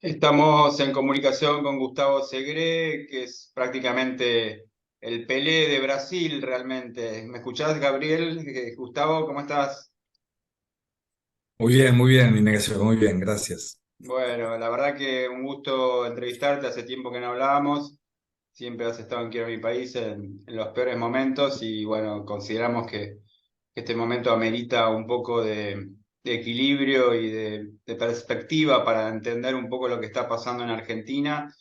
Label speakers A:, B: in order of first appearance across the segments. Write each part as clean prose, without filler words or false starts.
A: Estamos en comunicación con Gustavo Segre, que es prácticamente el Pelé de Brasil realmente. ¿Me escuchás, Gabriel? Gustavo, ¿cómo estás?
B: Muy bien, Ignacio, muy bien, gracias.
A: Bueno, la verdad que un gusto entrevistarte, hace tiempo que no hablábamos, siempre has estado en Quiero Mi País en los peores momentos y bueno, consideramos que este momento amerita un poco de equilibrio y de perspectiva para entender un poco lo que está pasando en Argentina.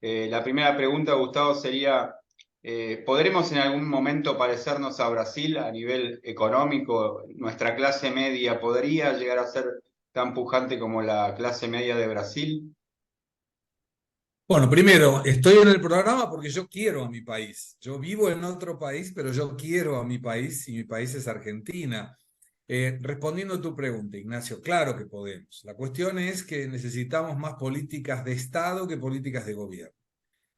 A: La primera pregunta, Gustavo, sería, ¿podremos en algún momento parecernos a Brasil a nivel económico? ¿Nuestra clase media podría llegar a ser tan pujante como la clase media de Brasil?
B: Bueno, primero, estoy en el programa porque yo quiero a mi país. Yo vivo en otro país, pero yo quiero a mi país y mi país es Argentina. Respondiendo a tu pregunta, Ignacio, claro que podemos. La cuestión es que necesitamos más políticas de Estado que políticas de gobierno.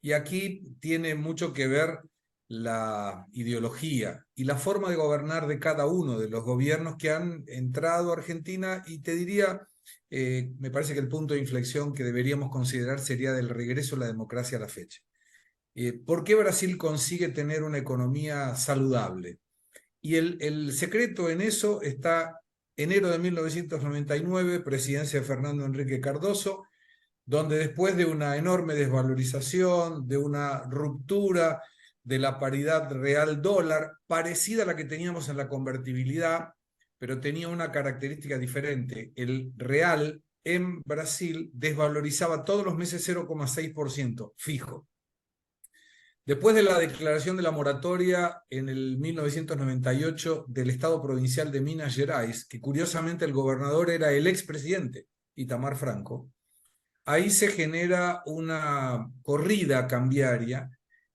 B: Y aquí tiene mucho que ver la ideología y la forma de gobernar de cada uno de los gobiernos que han entrado a Argentina y te diría, me parece que el punto de inflexión que deberíamos considerar sería del regreso a la democracia a la fecha. ¿Por qué Brasil consigue tener una economía saludable? Y el secreto en eso está enero de 1999, presidencia de Fernando Enrique Cardoso, donde después de una enorme desvalorización, de una ruptura de la paridad real dólar, parecida a la que teníamos en la convertibilidad, pero tenía una característica diferente. El real en Brasil desvalorizaba todos los meses 0,6% fijo. Después de la declaración de la moratoria en el 1998 del Estado Provincial de Minas Gerais, que curiosamente el gobernador era el expresidente Itamar Franco, ahí se genera una corrida cambiaria.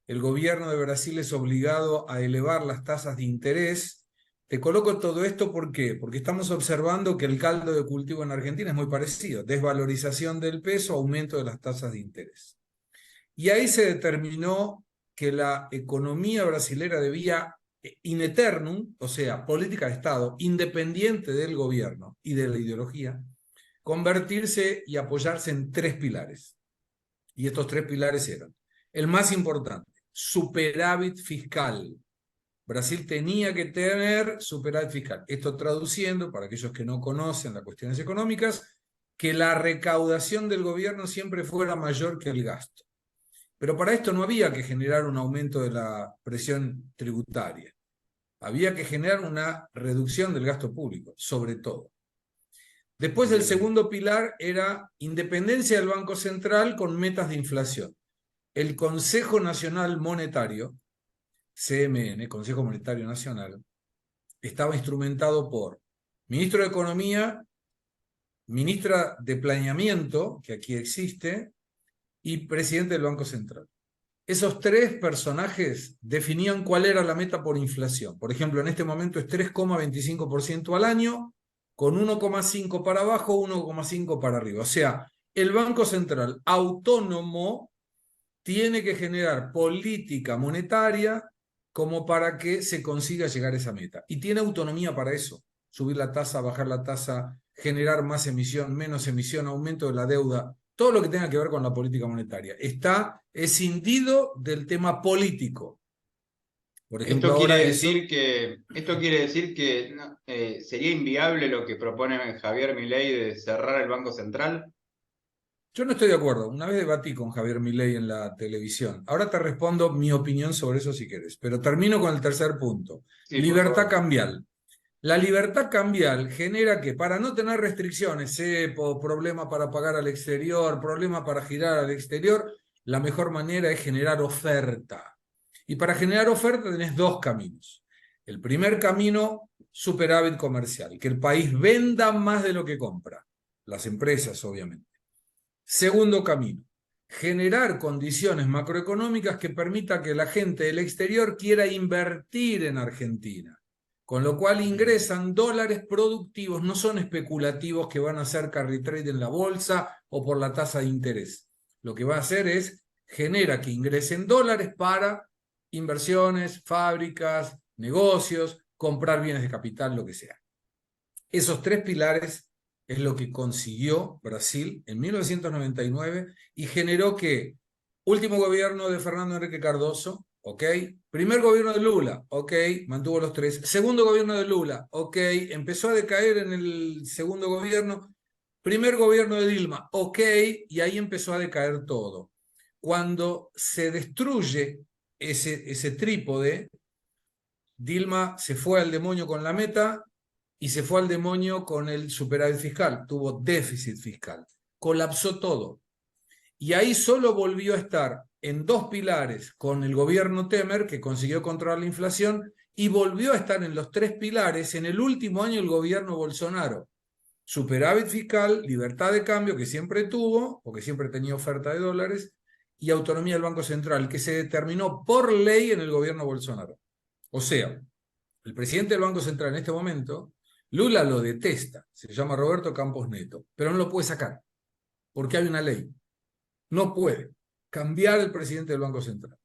B: El gobierno de Brasil es obligado a elevar las tasas de interés. Te coloco todo esto ¿por qué? Porque estamos observando que el caldo de cultivo en Argentina es muy parecido. Desvalorización del peso, aumento de las tasas de interés. Y ahí se determinó que la economía brasilera debía in eternum, o sea, política de Estado, independiente del gobierno y de la ideología, convertirse y apoyarse en tres pilares. Y estos tres pilares eran, el más importante, superávit fiscal. Brasil tenía que tener superávit fiscal. Esto traduciendo, para aquellos que no conocen las cuestiones económicas, que la recaudación del gobierno siempre fuera mayor que el gasto. Pero para esto no había que generar un aumento de la presión tributaria. Había que generar una reducción del gasto público, sobre todo. Después el
A: Bien.
B: segundo pilar era independencia del Banco Central con metas de inflación. El Consejo Nacional Monetario, CMN, Consejo Monetario Nacional, estaba instrumentado por ministro de Economía, ministra de Planeamiento, que aquí existe, y presidente del Banco Central. Esos tres personajes definían cuál era la meta por inflación. Por ejemplo, en este momento es 3,25% al año, con 1,5 para abajo, 1,5 para arriba. O sea, el Banco Central autónomo tiene que generar política monetaria como para que se consiga llegar a esa meta. Y tiene autonomía para eso. Subir la tasa, bajar la tasa, generar más emisión, menos emisión, aumento de la deuda, todo lo que tenga que ver con la política monetaria. Está escindido del tema político. Por ejemplo, ahora eso.
A: Esto quiere decir que no, sería inviable lo que propone Javier Milei de cerrar el Banco Central.
B: Yo no estoy de acuerdo. Una vez debatí con Javier Milei en la televisión. Ahora te respondo mi opinión sobre eso si quieres. Pero termino con el tercer punto.
A: Sí, por
B: Libertad
A: favor.
B: cambial. La libertad cambial genera que para no tener restricciones, cepo, problema para pagar al exterior, problema para girar al exterior, la mejor manera es generar oferta. Y para generar oferta tenés dos caminos. El primer camino, superávit comercial, que el país venda más de lo que compra, las empresas obviamente. Segundo camino, generar condiciones macroeconómicas que permita que la gente del exterior quiera invertir en Argentina, con lo cual
A: Mm.
B: ingresan dólares productivos, no son especulativos que van a hacer carry trade en la bolsa o por la tasa de interés. Lo que va a hacer es genera que ingresen dólares para inversiones, fábricas, negocios, comprar bienes de capital, lo que sea. Esos tres pilares es lo que consiguió Brasil en 1999 y generó que último gobierno de Fernando Henrique Cardoso, ok, primer gobierno de Lula, ok, mantuvo los tres, segundo gobierno de Lula, ok, empezó a decaer en el segundo gobierno, primer gobierno de Dilma, ok, y ahí empezó a decaer todo. Cuando se destruye ese trípode, Dilma se fue al demonio con la meta y se fue al demonio con el superávit fiscal, tuvo déficit fiscal, colapsó todo. Y ahí solo volvió a estar en dos pilares con el gobierno Temer, que consiguió controlar la inflación, y volvió a estar en los tres pilares en el último año del gobierno Bolsonaro. Superávit fiscal, libertad de cambio, que siempre tuvo, porque siempre tenía oferta de dólares, y autonomía del Banco Central, que se determinó por ley en el gobierno Bolsonaro. O sea, el presidente del Banco Central en este momento, Lula lo detesta, se llama Roberto Campos Neto, pero no lo puede sacar, porque hay una ley. No puede cambiar el presidente del Banco Central.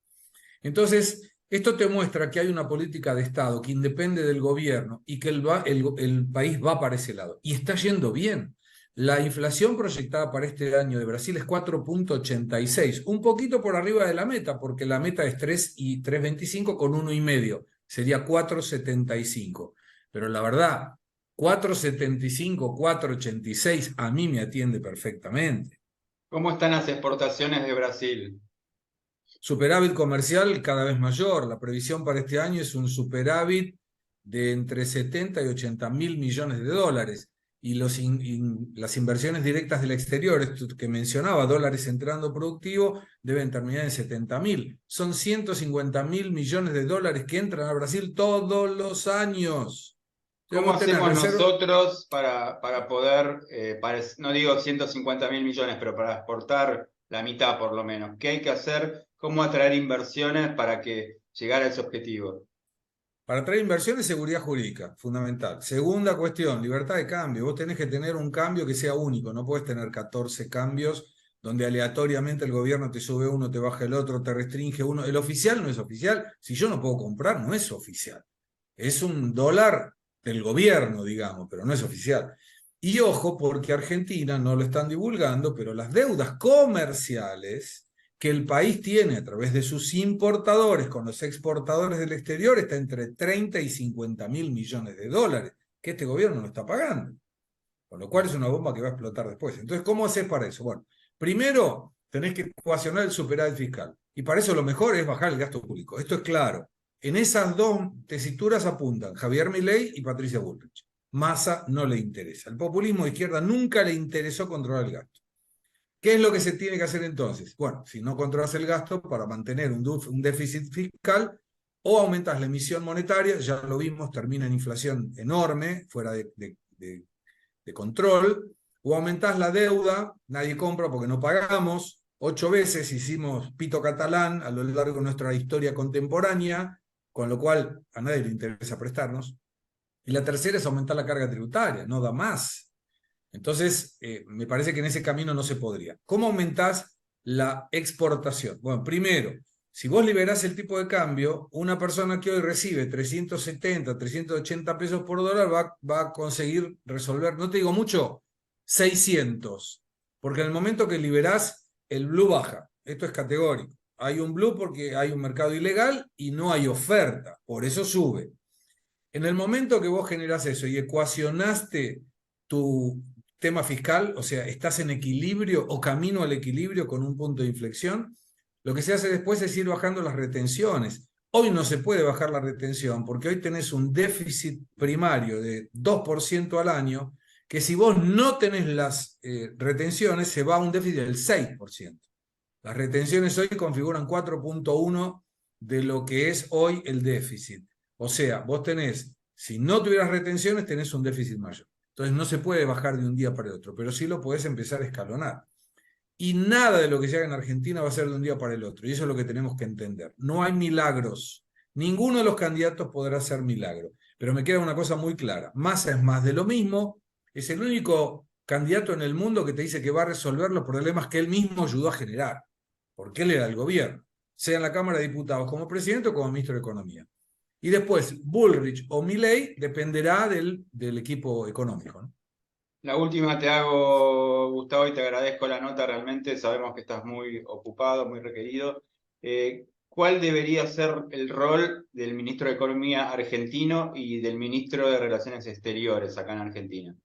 B: Entonces, esto te muestra que hay una política de Estado que independe del gobierno y que el país va para ese lado. Y está yendo bien. La inflación proyectada para este año de Brasil es 4,86, un poquito por arriba de la meta, porque la meta es 3,25 con 1,5. Sería 4,75. Pero la verdad, 4,75, 4,86 a mí me atiende perfectamente.
A: ¿Cómo están las exportaciones de Brasil?
B: Superávit comercial cada vez mayor. La previsión para este año es un superávit de entre 70 y 80 mil millones de dólares. Y las inversiones directas del exterior, esto que mencionaba, dólares entrando productivo, deben terminar en 70 mil. Son 150 mil millones de dólares que entran a Brasil todos los años.
A: ¿Cómo
B: Debemos tener
A: hacemos
B: reserva.
A: nosotros para poder, no digo 150.000 millones, pero para exportar la mitad por lo menos? ¿Qué hay que hacer? ¿Cómo atraer inversiones para que llegar a ese objetivo?
B: Para traer inversión y seguridad jurídica, fundamental. Segunda cuestión, libertad de cambio. Vos tenés que tener un cambio que sea único, no puedes tener 14 cambios donde aleatoriamente el gobierno te sube uno, te baja el otro, te restringe uno. El oficial no es oficial. Si yo no puedo comprar, no es oficial. Es un dólar del gobierno, digamos, pero no es oficial. Y ojo, porque Argentina no lo están divulgando, pero las deudas comerciales que el país tiene a través de sus importadores con los exportadores del exterior está entre 30 y 50 mil millones de dólares, que este gobierno no está pagando. Con lo cual es una bomba que va a explotar después. Entonces, ¿cómo haces para eso? Bueno, primero tenés que ecuacionar el superávit fiscal. Y para eso lo mejor es bajar el gasto público. Esto es claro. En esas dos tesituras apuntan Javier Milei y Patricia Bullrich. Massa no le interesa. El populismo de izquierda nunca le interesó controlar el gasto. ¿Qué es lo que se tiene que hacer entonces? Bueno, si no controlas el gasto para mantener un déficit fiscal, o aumentas la emisión monetaria, ya lo vimos, termina en inflación enorme, fuera de control, o aumentás la deuda, nadie compra porque no pagamos, 8 veces hicimos pito catalán a lo largo de nuestra historia contemporánea, con lo cual a nadie le interesa prestarnos. Y la tercera es aumentar la carga tributaria, no da más. Entonces, me parece que en ese camino no se podría. ¿Cómo aumentás la exportación? Bueno, primero, si vos liberás el tipo de cambio, una persona que hoy recibe 370, 380 pesos por dólar va a conseguir resolver, no te digo mucho, 600. Porque en el momento que liberás, el blue baja. Esto es categórico. Hay un blue porque hay un mercado ilegal y no hay oferta. Por eso sube. En el momento que vos generás eso y ecuacionaste tu tema fiscal, o sea, estás en equilibrio o camino al equilibrio con un punto de inflexión, lo que se hace después es ir bajando las retenciones. Hoy no se puede bajar la retención porque hoy tenés un déficit primario de 2% al año, que si vos no tenés las retenciones, se va a un déficit del 6%. Las retenciones hoy configuran 4,1 de lo que es hoy el déficit. O sea, vos tenés, si no tuvieras retenciones, tenés un déficit mayor. Entonces no se puede bajar de un día para el otro, pero sí lo podés empezar a escalonar. Y nada de lo que se haga en Argentina va a ser de un día para el otro. Y eso es lo que tenemos que entender. No hay milagros. Ninguno de los candidatos podrá hacer milagro. Pero me queda una cosa muy clara. Massa es más de lo mismo. Es el único candidato en el mundo que te dice que va a resolver los problemas que él mismo ayudó a generar. Porque él era el gobierno. Sea en la Cámara de Diputados como presidente o como ministro de Economía. Y después, Bullrich o Milei dependerá del equipo económico, ¿no?
A: La última te hago, Gustavo, y te agradezco la nota. Realmente sabemos que estás muy ocupado, muy requerido. ¿Cuál debería ser el rol del ministro de Economía argentino y del ministro de Relaciones Exteriores acá en Argentina?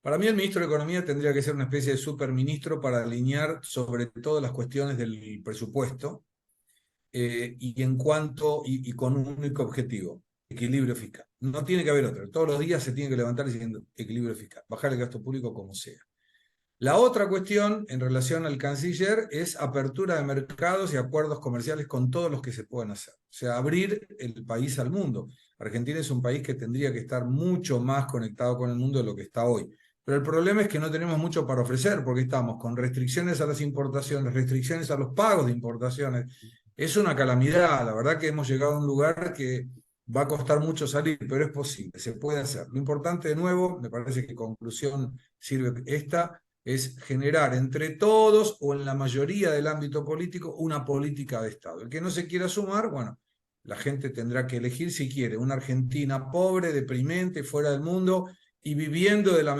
B: Para mí el ministro de Economía tendría que ser una especie de superministro para alinear sobre todo las cuestiones del presupuesto y con un único objetivo, equilibrio fiscal. No tiene que haber otro. Todos los días se tiene que levantar diciendo equilibrio fiscal, bajar el gasto público como sea. La otra cuestión en relación al canciller es apertura de mercados y acuerdos comerciales con todos los que se puedan hacer. O sea, abrir el país al mundo. Argentina es un país que tendría que estar mucho más conectado con el mundo de lo que está hoy. Pero el problema es que no tenemos mucho para ofrecer porque estamos con restricciones a las importaciones, restricciones a los pagos de importaciones. Es una calamidad. La verdad que hemos llegado a un lugar que va a costar mucho salir, pero es posible, se puede hacer. Lo importante, de nuevo, me parece que conclusión sirve esta, es generar entre todos o en la mayoría del ámbito político una política de Estado. El que no se quiera sumar, bueno, la gente tendrá que elegir si quiere una Argentina pobre, deprimente, fuera del mundo y viviendo de la